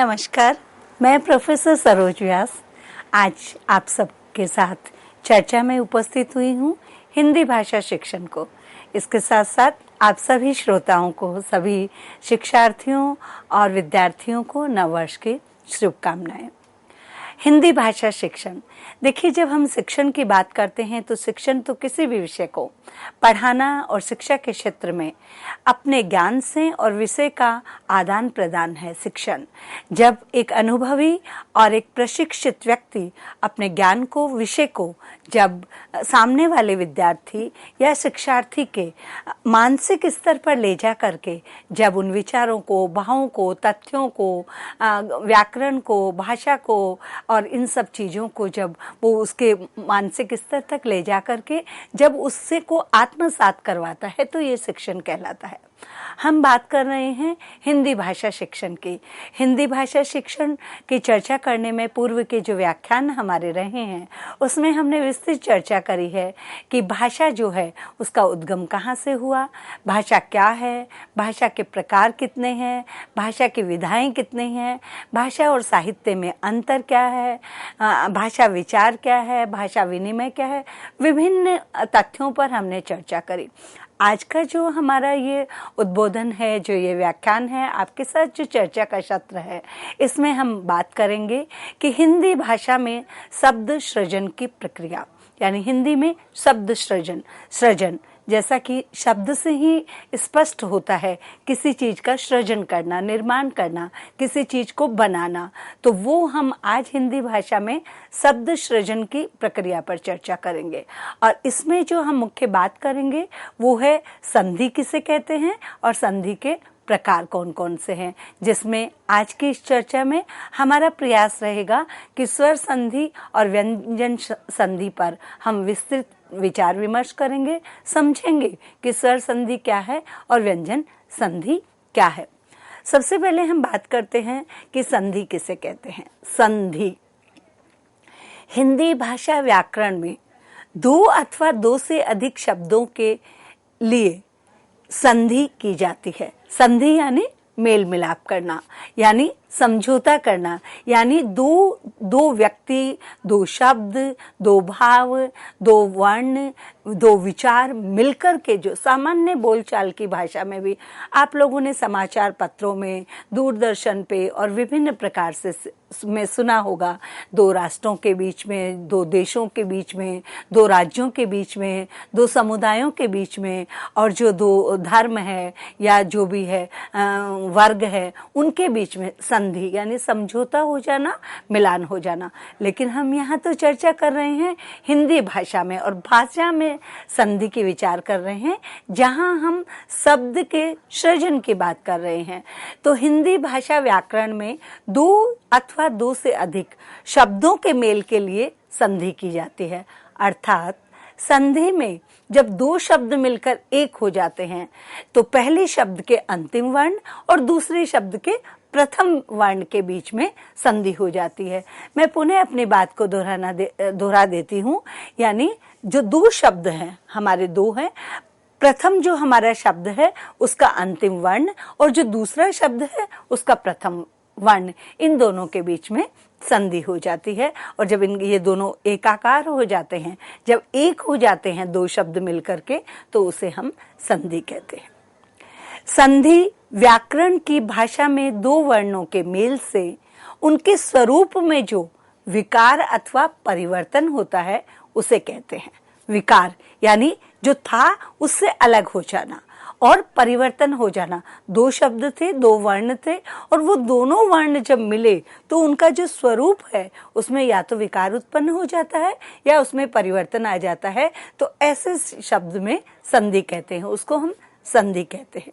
नमस्कार, मैं प्रोफेसर सरोज व्यास आज आप सबके साथ चर्चा में उपस्थित हुई हूँ हिंदी भाषा शिक्षण को। इसके साथ साथ आप सभी श्रोताओं को, सभी शिक्षार्थियों और विद्यार्थियों को नववर्ष की शुभकामनाएं। हिंदी भाषा शिक्षण, देखिए जब हम शिक्षण की बात करते हैं तो शिक्षण तो किसी भी विषय को पढ़ाना और शिक्षा के क्षेत्र में अपने ज्ञान से और विषय का आदान प्रदान है। शिक्षण जब एक अनुभवी और एक प्रशिक्षित व्यक्ति अपने ज्ञान को, विषय को जब सामने वाले विद्यार्थी या शिक्षार्थी के मानसिक स्तर पर ले जा करके जब उन विचारों को, भावों को, तथ्यों को, व्याकरण को, भाषा को और इन सब चीज़ों को जब वो उसके मानसिक स्तर तक ले जा करके जब उससे को आत्मसात करवाता है तो ये शिक्षण कहलाता है। हम बात कर रहे हैं हिंदी भाषा शिक्षण की। हिंदी भाषा शिक्षण की चर्चा करने में पूर्व के जो व्याख्यान हमारे रहे हैं उसमें हमने विस्तृत चर्चा करी है कि भाषा जो है उसका उद्गम कहाँ से हुआ, भाषा क्या है, भाषा के प्रकार कितने हैं, भाषा की विधाएं कितनी हैं, भाषा और साहित्य में अंतर क्या है, भाषा विचार क्या है, भाषा विनिमय क्या है, विभिन्न तथ्यों पर हमने चर्चा करी। आज का जो हमारा ये उद्बोधन है, जो ये व्याख्यान है, आपके साथ जो चर्चा का सत्र है, इसमें हम बात करेंगे कि हिंदी भाषा में शब्द सृजन की प्रक्रिया, यानी हिंदी में शब्द सृजन जैसा कि शब्द से ही स्पष्ट होता है किसी चीज़ का सृजन करना, निर्माण करना, किसी चीज़ को बनाना, तो वो हम आज हिंदी भाषा में शब्द सृजन की प्रक्रिया पर चर्चा करेंगे। और इसमें जो हम मुख्य बात करेंगे वो है संधि किसे कहते हैं और संधि के प्रकार कौन कौन से हैं, जिसमें आज की इस चर्चा में हमारा प्रयास रहेगा कि स्वर संधि और व्यंजन संधि पर हम विस्तृत विचार विमर्श करेंगे, समझेंगे कि स्वर संधि क्या है और व्यंजन संधि क्या है। सबसे पहले हम बात करते हैं कि संधि किसे कहते हैं। संधि हिंदी भाषा व्याकरण में दो अथवा दो से अधिक शब्दों के लिए संधि की जाती है। संधि यानी मेल मिलाप करना, यानी समझौता करना, यानी दो व्यक्ति, दो शब्द, दो भाव, दो वर्ण, दो विचार मिलकर के जो सामान्य बोलचाल की भाषा में भी आप लोगों ने समाचार पत्रों में, दूरदर्शन पे और विभिन्न प्रकार से में सुना होगा, दो राष्ट्रों के बीच में, दो देशों के बीच में, दो राज्यों के बीच में, दो समुदायों के बीच में, और जो दो धर्म है या जो भी है वर्ग है उनके बीच में संधि यानी समझौता हो जाना, मिलान हो जाना। लेकिन हम यहाँ तो चर्चा कर रहे हैं हिंदी भाषा में, और भाषा में संधि की विचार कर रहे हैं जहाँ हम शब्द के सृजन की बात कर रहे हैं। तो हिंदी भाषा व्याकरण में दो अथवा दो से अधिक शब्दों के मेल के लिए संधि की जाती है। अर्थात संधि में जब दो शब्द मिलकर एक हो जाते हैं तो पहले शब्द के अंतिम वर्ण और दूसरे शब्द के प्रथम वर्ण के बीच में संधि हो जाती है। मैं पुनः अपनी बात को दोहरा देती हूँ, यानी जो दो शब्द हैं, हमारे दो हैं, प्रथम जो हमारा शब्द है उसका अंतिम वर्ण और जो दूसरा शब्द है उसका प्रथम वर्ण, इन दोनों के बीच में संधि हो जाती है। और जब ये दोनों एकाकार हो जाते हैं, जब एक हो जाते हैं दो शब्द मिलकर के, तो उसे हम संधि कहते हैं। संधि व्याकरण की भाषा में दो वर्णों के मेल से उनके स्वरूप में जो विकार अथवा परिवर्तन होता है उसे कहते हैं। विकार यानी जो था उससे अलग हो जाना, और परिवर्तन हो जाना। दो शब्द थे, दो वर्ण थे, और वो दोनों वर्ण जब मिले तो उनका जो स्वरूप है उसमें या तो विकार उत्पन्न हो जाता है या उसमें परिवर्तन आ जाता है। तो ऐसे शब्द में संधि कहते हैं, उसको हम संधि कहते हैं।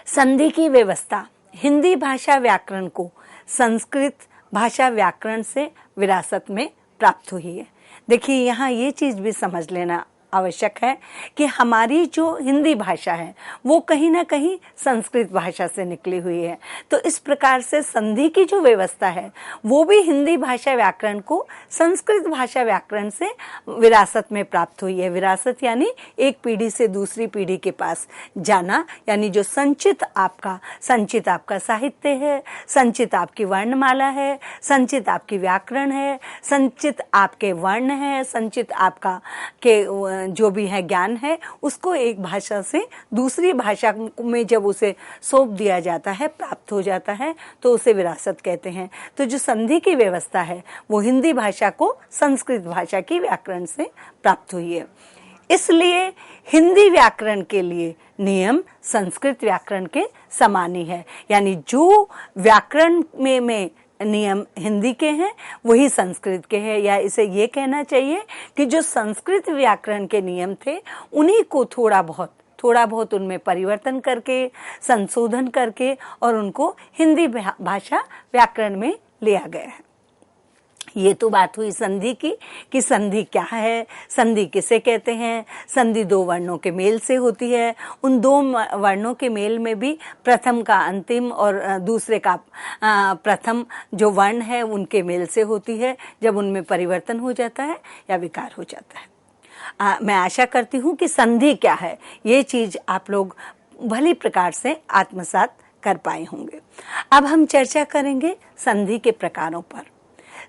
संधि की व्यवस्था हिंदी भाषा व्याकरण को संस्कृत भाषा व्याकरण से विरासत में प्राप्त हुई है। देखिए यहाँ ये चीज भी समझ लेना आवश्यक है कि हमारी जो हिंदी भाषा है वो कहीं ना कहीं संस्कृत भाषा से निकली हुई है। तो इस प्रकार से संधि की जो व्यवस्था है वो भी हिंदी भाषा व्याकरण को संस्कृत भाषा व्याकरण से विरासत में प्राप्त हुई है। विरासत यानी एक पीढ़ी से दूसरी पीढ़ी के पास जाना, यानी जो संचित आपका साहित्य है, संचित आपकी वर्णमाला है, संचित आपकी व्याकरण है, संचित आपके वर्ण है, संचित आपका के जो भी है ज्ञान है, उसको एक भाषा से दूसरी भाषा में जब उसे सौंप दिया जाता है, प्राप्त हो जाता है, तो उसे विरासत कहते हैं। तो जो संधि की व्यवस्था है वो हिंदी भाषा को संस्कृत भाषा की व्याकरण से प्राप्त हुई है। इसलिए हिंदी व्याकरण के लिए नियम संस्कृत व्याकरण के समान ही है, यानी जो व्याकरण में नियम हिंदी के हैं वही संस्कृत के हैं, या इसे ये कहना चाहिए कि जो संस्कृत व्याकरण के नियम थे उन्हीं को थोड़ा बहुत उनमें परिवर्तन करके, संशोधन करके और उनको हिंदी भाषा व्याकरण में लिया गया है। ये तो बात हुई संधि की कि संधि क्या है, संधि किसे कहते हैं। संधि दो वर्णों के मेल से होती है। उन दो वर्णों के मेल में भी प्रथम का अंतिम और दूसरे का प्रथम जो वर्ण है उनके मेल से होती है, जब उनमें परिवर्तन हो जाता है या विकार हो जाता है। मैं आशा करती हूँ कि संधि क्या है ये चीज आप लोग भली प्रकार से आत्मसात कर पाए होंगे। अब हम चर्चा करेंगे संधि के प्रकारों पर।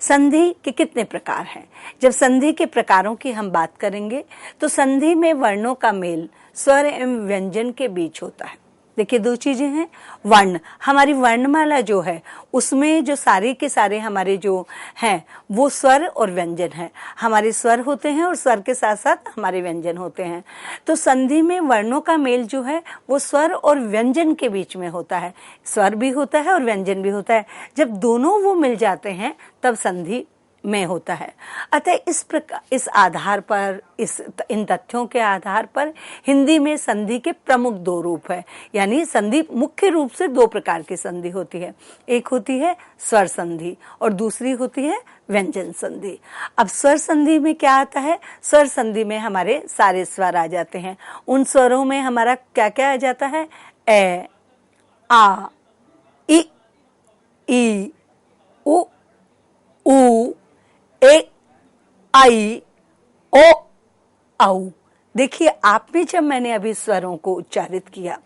संधि के कितने प्रकार हैं? जब संधि के प्रकारों की हम बात करेंगे तो संधि में वर्णों का मेल स्वर एवं व्यंजन के बीच होता है। देखिए दो चीजें हैं। वर्ण, हमारी वर्णमाला जो है उसमें जो सारे के सारे हमारे जो हैं वो स्वर और व्यंजन है। हमारे स्वर होते हैं और स्वर के साथ साथ हमारे व्यंजन होते हैं। तो संधि में वर्णों का मेल जो है वो स्वर और व्यंजन के बीच में होता है। स्वर भी होता है और व्यंजन भी होता है। जब दोनों वो मिल जाते हैं तब संधि में होता है। अतः इस आधार पर, इन तथ्यों के आधार पर हिंदी में संधि के प्रमुख दो रूप है, यानी संधि मुख्य रूप से दो प्रकार की संधि होती है। एक होती है स्वर संधि और दूसरी होती है व्यंजन संधि। अब स्वर संधि में क्या आता है? स्वर संधि में हमारे सारे स्वर आ जाते हैं। उन स्वरों में हमारा क्या क्या आ जाता है? ए, आ, इ, ई, उ, ऊ, ए, आई, ओ, औ। देखिए आपने जब मैंने अभी स्वरों को उच्चारित किया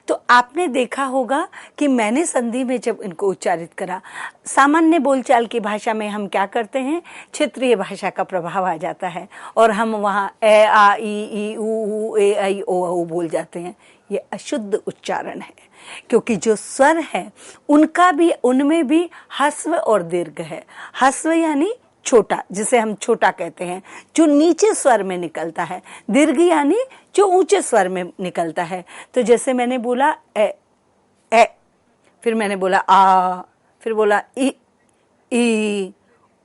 तो आपने देखा होगा कि मैंने संधि में जब इनको उच्चारित करा, सामान्य बोलचाल की भाषा में हम क्या करते हैं, क्षेत्रीय भाषा का प्रभाव आ जाता है और हम वहाँ ए, आ, ई, ऊ, ए, आई, ओ, औ बोल जाते हैं। ये अशुद्ध उच्चारण है, क्योंकि जो स्वर है उनमें भी ह्रस्व और दीर्घ है। ह्रस्व यानी छोटा, जिसे हम छोटा कहते हैं, जो नीचे स्वर में निकलता है। दीर्घ यानी जो ऊंचे स्वर में निकलता है। तो जैसे मैंने बोला ए, फिर मैंने बोला आ, फिर बोला ई,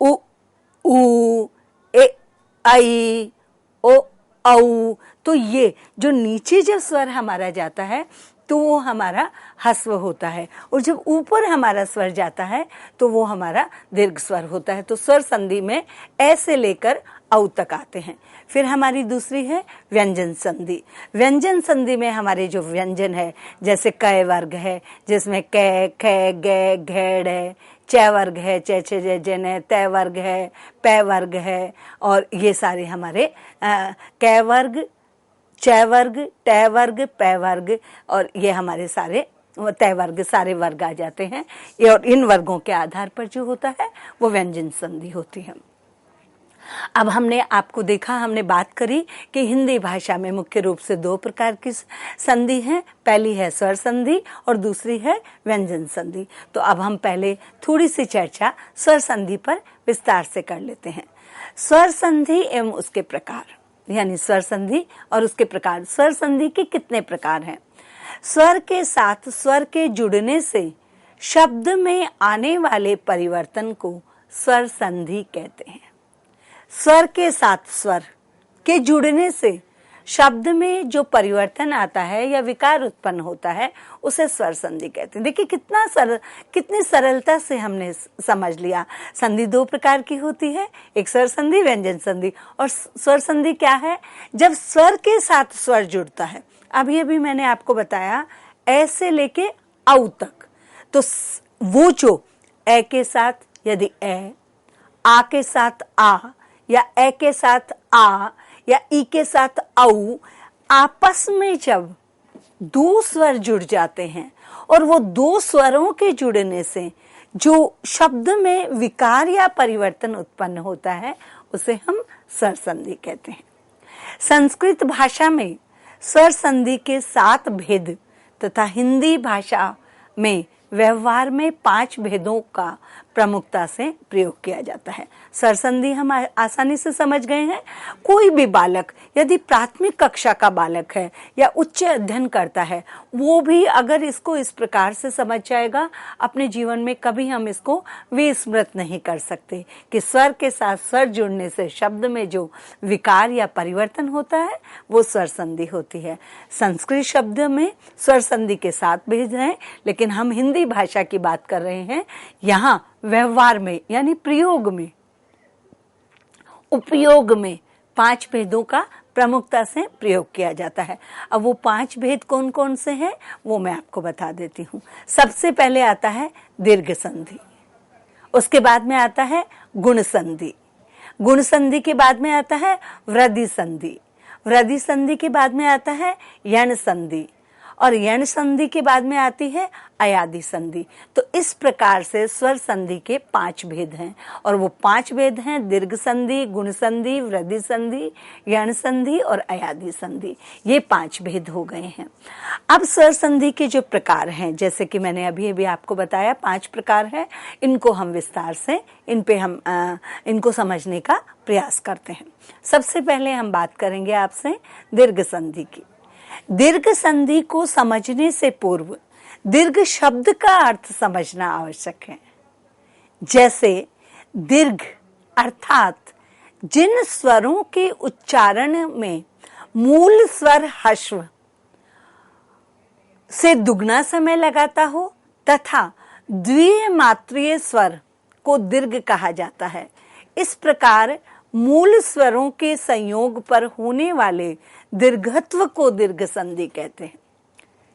उ, ऊ, ए, आई, ओ, औ। तो ये जो नीचे जब स्वर हमारा जाता है तो वो हमारा ह्रस्व होता है, और जब ऊपर हमारा स्वर जाता है तो वो हमारा दीर्घ स्वर होता है। तो स्वर संधि में ऐसे लेकर औ तक आते हैं। फिर हमारी दूसरी है व्यंजन संधि। व्यंजन संधि में हमारे जो व्यंजन है, जैसे क वर्ग है जिसमें कै, खे, गे, घेड़ है, च वर्ग है, चे, छे, जे, जन है, तय वर्ग है, पै वर्ग है, और ये सारे हमारे कै वर्ग, च वर्ग, ट वर्ग, पै वर्ग, और ये हमारे सारे तय वर्ग, सारे वर्ग आ जाते हैं। ये और इन वर्गों के आधार पर जो होता है वो व्यंजन संधि होती है। अब हमने आपको देखा, हमने बात करी कि हिंदी भाषा में मुख्य रूप से दो प्रकार की संधि है। पहली है स्वर संधि और दूसरी है व्यंजन संधि। तो अब हम पहले थोड़ी सी चर्चा स्वर संधि पर विस्तार से कर लेते हैं। स्वर संधि एवं उसके प्रकार, यानी स्वर संधि और उसके प्रकार। स्वर संधि के कितने प्रकार हैं? स्वर के साथ स्वर के जुड़ने से शब्द में आने वाले परिवर्तन को स्वर संधि कहते हैं। स्वर के साथ स्वर के जुड़ने से शब्द में जो परिवर्तन आता है या विकार उत्पन्न होता है उसे स्वर संधि कहते हैं। देखिए कितनी सरलता से हमने समझ लिया। संधि दो प्रकार की होती है, एक स्वर संधि, व्यंजन संधि। और स्वर संधि क्या है? जब स्वर के साथ स्वर जुड़ता है। अभी अभी मैंने आपको बताया ए से लेके औ तक, तो वो जो ए के साथ यदि ए, आ के साथ आ, या ए के साथ आ, या ई के साथ औ, आपस में जब दो स्वर जुड़ जाते हैं और वो दो स्वरों के जुड़ने से जो शब्द में विकार या परिवर्तन उत्पन्न होता है उसे हम स्वर संधि कहते हैं। संस्कृत भाषा में स्वर संधि के 7 भेद तथा हिंदी भाषा में व्यवहार में 5 भेदों का प्रमुखता से प्रयोग किया जाता है। स्वर संधि हम आसानी से समझ गए हैं। कोई भी बालक यदि प्राथमिक कक्षा का बालक है या उच्च अध्ययन करता है, वो भी अगर इसको इस प्रकार से समझ जाएगा, अपने जीवन में कभी हम इसको विस्मृत नहीं कर सकते कि स्वर के साथ स्वर जुड़ने से शब्द में जो विकार या परिवर्तन होता है वो स्वर संधि होती है। संस्कृत शब्द में स्वर संधि के 7 भेद हैं, लेकिन हम हिंदी भाषा की बात कर रहे हैं। यहाँ व्यवहार में यानी प्रयोग में, उपयोग में 5 भेदों का प्रमुखता से प्रयोग किया जाता है। अब वो 5 भेद कौन कौन से हैं वो मैं आपको बता देती हूँ। सबसे पहले आता है दीर्घ संधि, उसके बाद में आता है गुण संधि, गुण संधि के बाद में आता है वृद्धि संधि, वृद्धि संधि के बाद में आता है यण संधि, और यण संधि के बाद में आती है अयादि संधि। तो इस प्रकार से स्वर संधि के 5 भेद हैं, और वो 5 भेद हैं दीर्घ संधि, गुण संधि, वृद्धि संधि, यण संधि और अयादि संधि। ये 5 भेद हो गए हैं। अब स्वर संधि के जो प्रकार हैं, जैसे कि मैंने अभी अभी आपको बताया 5 प्रकार है, इनको हम विस्तार से इनको समझने का प्रयास करते हैं। सबसे पहले हम बात करेंगे आपसे दीर्घ संधि की। दीर्घ संधि को समझने से पूर्व दीर्घ शब्द का अर्थ समझना आवश्यक है। जैसे दीर्घ अर्थात जिन स्वरों के उच्चारण में मूल स्वर ह्रस्व से दुगना समय लगाता हो तथा द्विमात्रीय स्वर को दीर्घ कहा जाता है। इस प्रकार मूल स्वरों के संयोग पर होने वाले दीर्घत्व को दीर्घ संधि कहते हैं।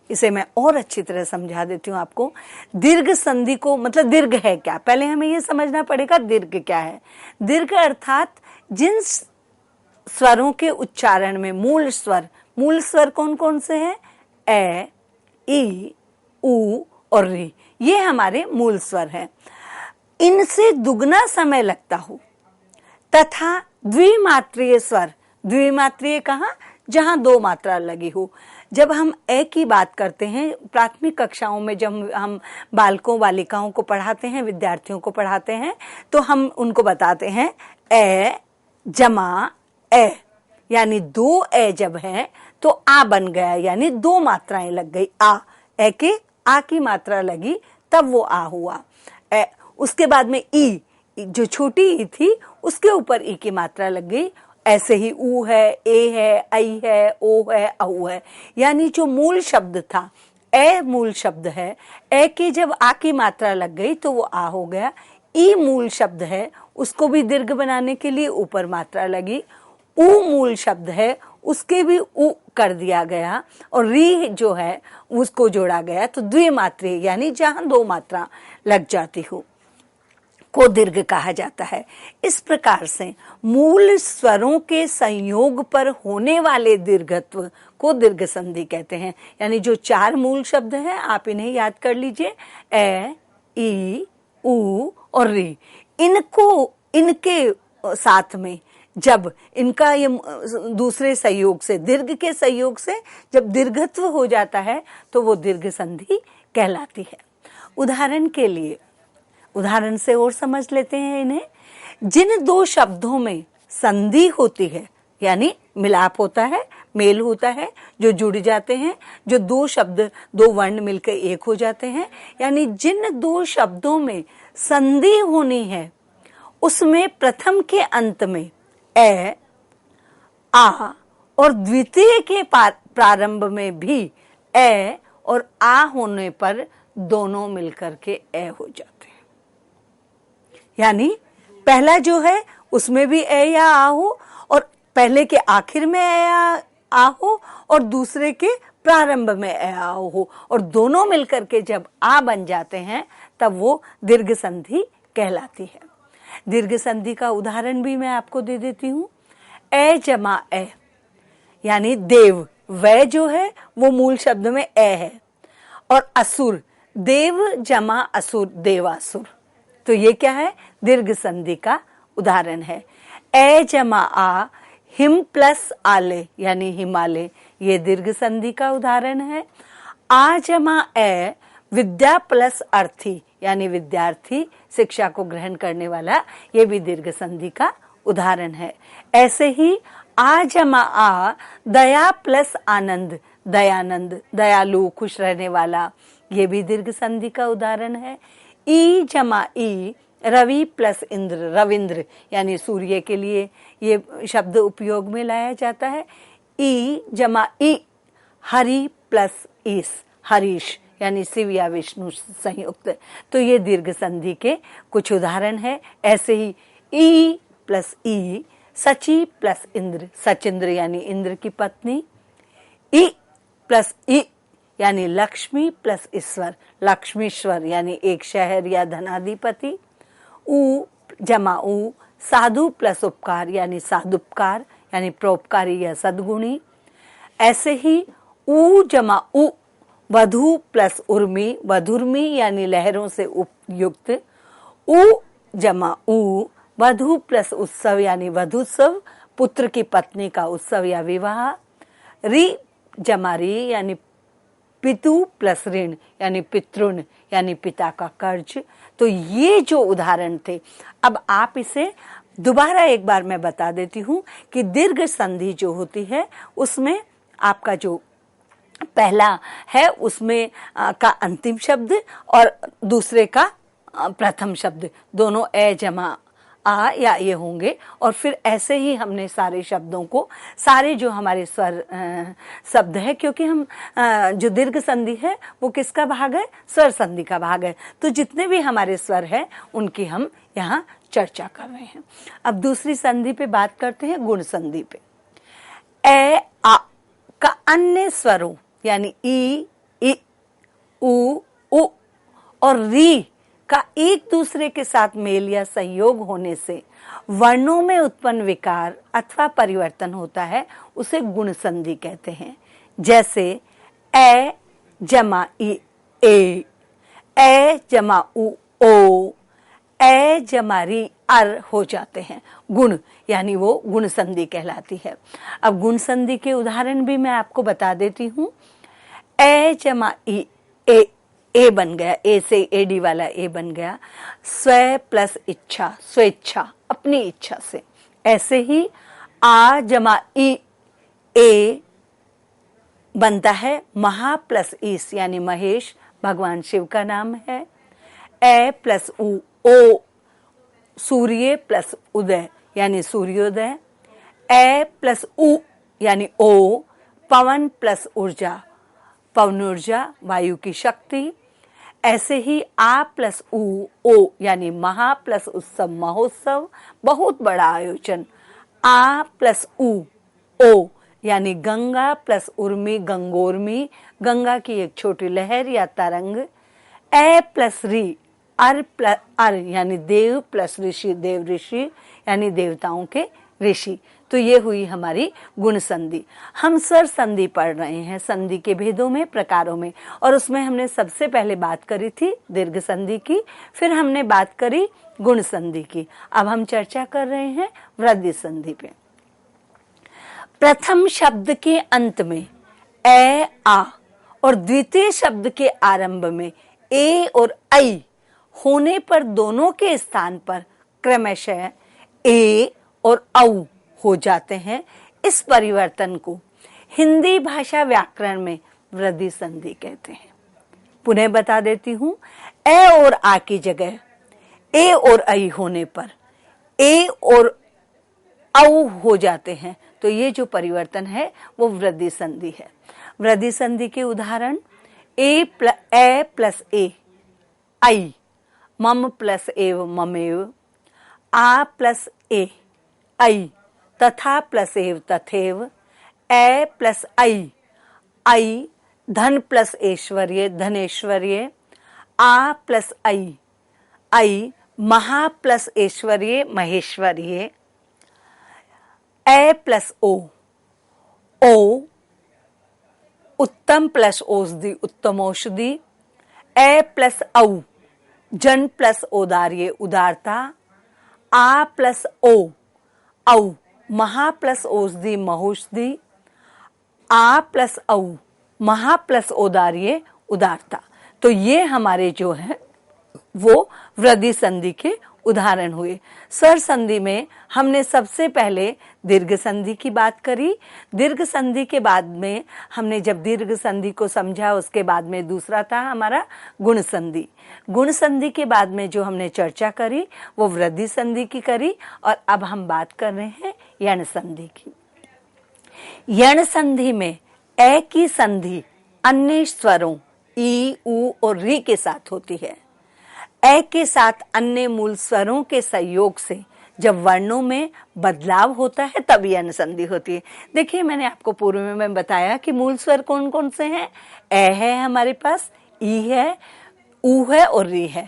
इसे मैं और अच्छी तरह समझा देती हूँ आपको। दीर्घ संधि को मतलब दीर्घ है क्या, पहले हमें यह समझना पड़ेगा दीर्घ क्या है। दीर्घ अर्थात जिन स्वरों के उच्चारण में मूल स्वर कौन कौन से हैं? ए, ई, उ और री, ये हमारे मूल स्वर हैं। इनसे दुगना समय लगता हो तथा द्विमात्रीय स्वर, द्विमात्रीय कहाँ? जहां 2 मात्रा लगी हो। जब हम ए की बात करते हैं प्राथमिक कक्षाओं में, जब हम बालकों बालिकाओं को पढ़ाते हैं, विद्यार्थियों को पढ़ाते हैं, तो हम उनको बताते हैं ए जमा ए, यानी 2 ए जब है तो आ बन गया, यानी 2 मात्राएं लग गई। आ, ए के आ की मात्रा लगी तब वो आ हुआ। उसके बाद में ई, जो छोटी ई थी उसके ऊपर ई की मात्रा लग गई। ऐसे ही ऊ है, ए है, आई है, ओ है, औ है, यानी जो मूल शब्द था ए मूल शब्द है, ए की जब आ की मात्रा लग गई तो वो आ हो गया। ई मूल शब्द है, उसको भी दीर्घ बनाने के लिए ऊपर मात्रा लगी। ऊ मूल शब्द है, उसके भी ऊ कर दिया गया, और री जो है उसको जोड़ा गया। तो द्विमात्रीय यानी जहां 2 मात्रा लग जाती हो को दीर्घ कहा जाता है। इस प्रकार से मूल स्वरों के संयोग पर होने वाले दीर्घत्व को दीर्घ संधि कहते हैं। यानी जो 4 मूल शब्द हैं आप इन्हें याद कर लीजिए, ए, ई, उ और री। इनके साथ में जब इनका ये दूसरे संयोग से, दीर्घ के संयोग से जब दीर्घत्व हो जाता है तो वो दीर्घ संधि कहलाती है। उदाहरण से और समझ लेते हैं इन्हें। जिन 2 शब्दों में संधि होती है, यानी मिलाप होता है, मेल होता है, जो जुड़ जाते हैं, जो 2 शब्द 2 वर्ण मिलकर एक हो जाते हैं, यानी जिन 2 शब्दों में संधि होनी है उसमें प्रथम के अंत में ए, आ और द्वितीय के प्रारंभ में भी ए और आ होने पर दोनों मिलकर के ए हो जाते हैं। यानी पहला जो है उसमें भी ए या आ हो, और पहले के आखिर में ए या आ हो, और दूसरे के प्रारंभ में ए आ हो, और दोनों मिलकर के जब आ बन जाते हैं तब वो दीर्घ संधि कहलाती है। दीर्घ संधि का उदाहरण भी मैं आपको दे देती हूँ। ए जमा ए, यानी देव, वै जो है वो मूल शब्द में ए है, और असुर, देव जमा असुर, देवासुर, तो ये क्या है, दीर्घ संधि का उदाहरण है। ए जमा आ, हिम प्लस आले यानी हिमालय, ये दीर्घ संधि का उदाहरण है। आ जमा ए, विद्या प्लस अर्थी यानी विद्यार्थी, शिक्षा को ग्रहण करने वाला, ये भी दीर्घ संधि का उदाहरण है। ऐसे ही आ जमा आ, दया प्लस आनंद, दयानंद, दयालु, खुश रहने वाला, ये भी दीर्घ संधि का उदाहरण है। ई जमा ई, रवि प्लस इंद्र, रविंद्र यानी सूर्य के लिए ये शब्द उपयोग में लाया जाता है। ई जमा ई, हरि प्लस ईस, हरीश यानी शिव या विष्णु संयुक्त, तो ये दीर्घ संधि के कुछ उदाहरण है। ऐसे ही ई प्लस ई, सची प्लस इंद्र, सचिंद्र यानी इंद्र की पत्नी। ई प्लस ई यानी लक्ष्मी प्लस ईश्वर, लक्ष्मीश्वर यानी एक शहर या धनाधिपति। ऊ जमा ऊ, साधु प्लस उपकार यानी साधुपकार यानी परोपकारी या सद्गुणी। ऐसे ही ऊ जमा उ, वधु प्लस उर्मी, वधुर्मी यानी लहरों से उपयुक्त। उ जमा उ, वधु प्लस उत्सव यानी वधुत्सव, पुत्र की पत्नी का उत्सव या विवाह। री जमा री यानी पितु प्लस ऋण यानी पितृण यानी पिता का कर्ज। तो ये जो उदाहरण थे, अब आप इसे दोबारा एक बार मैं बता देती हूँ कि दीर्घ संधि जो होती है उसमें आपका जो पहला है उसमें का अंतिम शब्द और दूसरे का प्रथम शब्द, दोनों ए जमा आ या ये होंगे। और फिर ऐसे ही हमने सारे शब्दों को, सारे जो हमारे स्वर शब्द है, क्योंकि हम जो दीर्घ संधि है वो किसका भाग है, स्वर संधि का भाग है, तो जितने भी हमारे स्वर है उनकी हम यहाँ चर्चा कर रहे हैं। अब दूसरी संधि पे बात करते हैं, गुण संधि पे। ए आ का अन्य स्वरों यानी ई, इ, उ, उ और री का एक दूसरे के साथ मेल या संयोग होने से वर्णों में उत्पन्न विकार अथवा परिवर्तन होता है, उसे गुण संधि कहते हैं। जैसे ए जमा ई ए, ए जमा उ ओ, ए जमा री अर हो जाते हैं, गुण यानी वो गुण संधि कहलाती है। अब गुण संधि के उदाहरण भी मैं आपको बता देती हूँ। ए जमा ई ए, ए बन गया, ए से एडी वाला ए बन गया। स्व प्लस इच्छा, स्वेच्छा, अपनी इच्छा से। ऐसे ही आ जमा ई ए बनता है महा प्लस ईस यानी महेश, भगवान शिव का नाम है। ए प्लस उ ओ, सूर्य प्लस उदय यानी सूर्योदय। ए प्लस उ यानी ओ, पवन प्लस ऊर्जा, पवन ऊर्जा, वायु की शक्ति। ऐसे ही आ प्लस उ ओ यानी महा प्लस उत्सव, महोत्सव, बहुत बड़ा आयोजन। आ प्लस उ ओ यानी गंगा प्लस उर्मी, गंगोर्मी, गंगा की एक छोटी लहर या तरंग। ए प्लस री अर प्लस अर यानी देव प्लस ऋषि, देव ऋषि यानी देवताओं के ऋषि। तो ये हुई हमारी गुण संधि। हम स्वर संधि पढ़ रहे हैं, संधि के भेदों में, प्रकारों में, और उसमें हमने सबसे पहले बात करी थी दीर्घ संधि की, फिर हमने बात करी गुण संधि की। अब हम चर्चा कर रहे हैं वृद्धि संधि पे। प्रथम शब्द के अंत में ए आ और द्वितीय शब्द के आरंभ में ए और ऐ होने पर दोनों के स्थान पर क्रमशः ए और औ हो जाते हैं। इस परिवर्तन को हिंदी भाषा व्याकरण में वृद्धि संधि कहते हैं। पुनः बता देती हूं, ए और आ की जगह ए और ऐ होने पर ए और औ हो जाते हैं। तो ये जो परिवर्तन है वो वृद्धि संधि है। वृद्धि संधि के उदाहरण ए प्लस ए आई, मम प्लस एव ममेव, आ प्लस ए आई, तथा प्लस एव तथेव, ए प्लस आई, धन प्लस ऐश्वर्य धनेश्वर्य, आ प्लस आई, महा प्लस ऐश्वर्य महेश्वर्य, ए प्लस ओ उत्तम प्लस औषधि उत्तमौषधि, ए प्लस औ जन प्लस औदार्य उदारता, आ प्लस औ महा प्लस औषधि महौषधि, आ प्लस औ महा प्लस औदार्य उदारता। तो ये हमारे जो है वो वृद्धि संधि के उदाहरण हुए। स्वर संधि में हमने सबसे पहले दीर्घ संधि की बात करी। दीर्घ संधि के बाद में हमने जब दीर्घ संधि को समझा, उसके बाद में दूसरा था हमारा गुण संधि। गुण संधि के बाद में जो हमने चर्चा करी वो वृद्धि संधि की करी, और अब हम बात कर रहे हैं यण संधि की। यण संधि में ए की संधि अन्य स्वरों ई, ऊ और री के साथ होती है। ए के साथ अन्य मूल स्वरों के सहयोग से जब वर्णों में बदलाव होता है तब यण संधि होती है। देखिए, मैंने आपको पूर्व में बताया कि मूल स्वर कौन कौन से हैं। ए है हमारे पास, ई है, ऊ है और री है।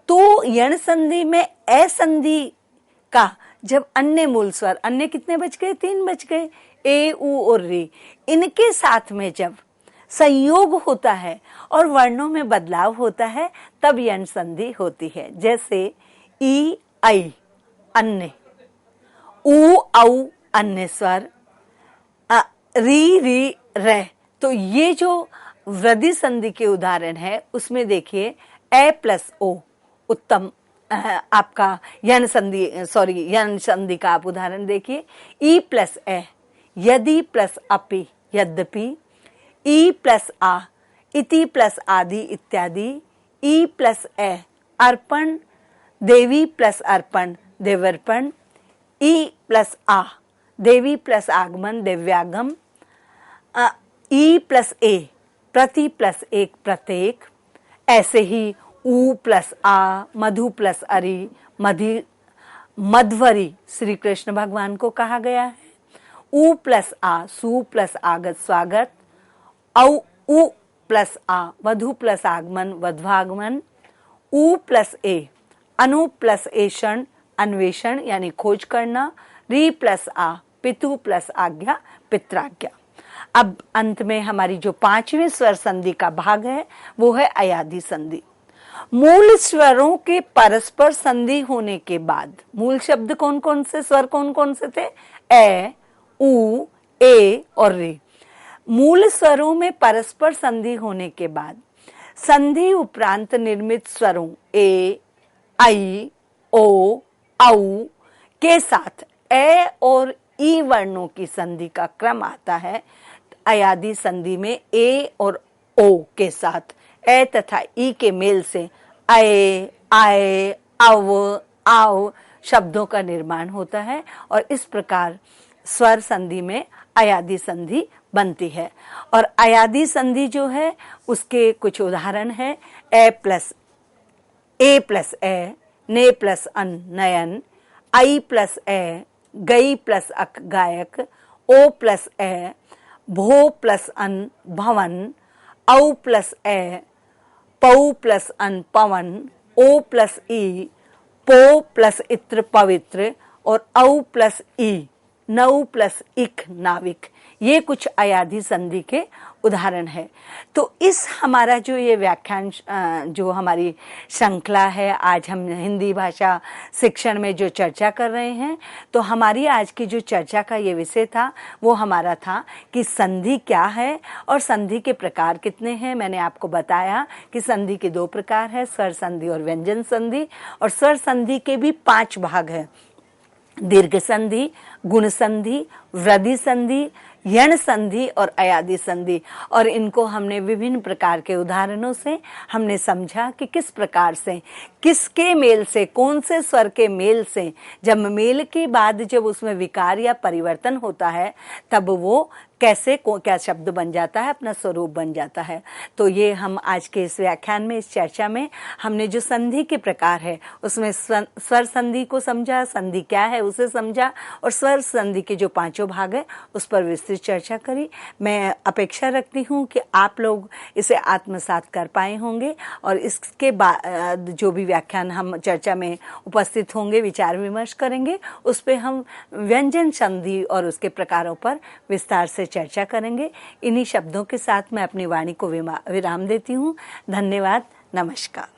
तो यण संधि में ए संधि का जब अन्य मूल स्वर, अन्य कितने बच गए? 3 बच गए, ए, ऊ और री। इनके साथ में जब संयोग होता है और वर्णों में बदलाव होता है तब यण संधि होती है। जैसे ई, आई अन्य, ऊ, औ अन्य स्वर, री, री, रे। तो ये जो वृद्धि संधि के उदाहरण है उसमें देखिए ए प्लस ओ उत्तम आपका यण संधि का आप उदाहरण देखिए। ई प्लस ए यदि प्लस अपि यद्यपि, ई प्लस आ इति प्लस आदि इत्यादि, ई प्लस ए अर्पण देवी प्लस अर्पण देवर्पण, ई प्लस आ देवी प्लस आगमन दिव्यागम, ई प्लस ए प्रति प्लस एक प्रत्येक। ऐसे ही ऊ प्लस आ मधु प्लस अरि मध्वरी श्री कृष्ण भगवान को कहा गया है। ऊ प्लस आ सु प्लस आगत स्वागत, औ उ प्लस आ वधु प्लस आगमन वध्वागमन, ऊ प्लस ए अनु प्लस एषण अन्वेषण यानी खोज करना, री प्लस आ पितु प्लस आज्ञा पित्राज्ञा। अब अंत में हमारी जो 5वें स्वर संधि का भाग है वो है अयादि संधि। मूल स्वरों के परस्पर संधि होने के बाद मूल शब्द कौन कौन से, स्वर कौन कौन से थे? ए, ऊ, ए और रे। मूल स्वरों में परस्पर संधि होने के बाद संधि उपरांत निर्मित स्वरों ए, आई, ओ, औ के साथ ए और ई वर्णों की संधि का क्रम आता है। अयादि संधि में ए और ओ के साथ ए तथा ई के मेल से अये, आए, अव, आओ शब्दों का निर्माण होता है और इस प्रकार स्वर संधि में अयादि संधि बनती है। और अयादि संधि जो है उसके कुछ उदाहरण है। ए प्लस ए, ने प्लस अन नयन, आई प्लस ए गई प्लस अक गायक, ओ प्लस ए भो प्लस अन भवन, औ प्लस ए पौ प्लस अन पवन, ओ प्लस ई पो प्लस इत्र पवित्र और औ प्लस ई नौ प्लस इक नाविक। ये कुछ अयादि संधि के उदाहरण है। तो इस हमारा जो ये व्याख्यान जो हमारी श्रृंखला है, आज हम हिंदी भाषा शिक्षण में जो चर्चा कर रहे हैं, तो हमारी आज की जो चर्चा का ये विषय था वो हमारा था कि संधि क्या है और संधि के प्रकार कितने हैं। मैंने आपको बताया कि संधि के 2 प्रकार है, स्वर संधि और व्यंजन संधि। और स्वर संधि के भी 5 भाग है, दीर्घ संधि, गुण संधि, वृद्धि संधि, यण संधि और अयादि संधि। और इनको हमने विभिन्न प्रकार के उदाहरणों से हमने समझा कि किस प्रकार से किसके मेल से, कौन से स्वर के मेल से, जब मेल के बाद जब उसमें विकार या परिवर्तन होता है तब वो कैसे क्या शब्द बन जाता है, अपना स्वरूप बन जाता है। तो ये हम आज के इस व्याख्यान में, इस चर्चा में हमने जो संधि के प्रकार है उसमें स्वर संधि को समझा, संधि क्या है उसे समझा, और स्वर संधि के जो 5 भाग है उस पर विस्तृत चर्चा करी। मैं अपेक्षा रखती हूँ कि आप लोग इसे आत्मसात कर पाए होंगे और इसके बाद जो भी व्याख्यान हम चर्चा में उपस्थित होंगे, विचार विमर्श करेंगे, उस पर हम व्यंजन संधि और उसके प्रकारों पर विस्तार से चर्चा करेंगे। इन्हीं शब्दों के साथ मैं अपनी वाणी को विराम देती हूँ। धन्यवाद। नमस्कार।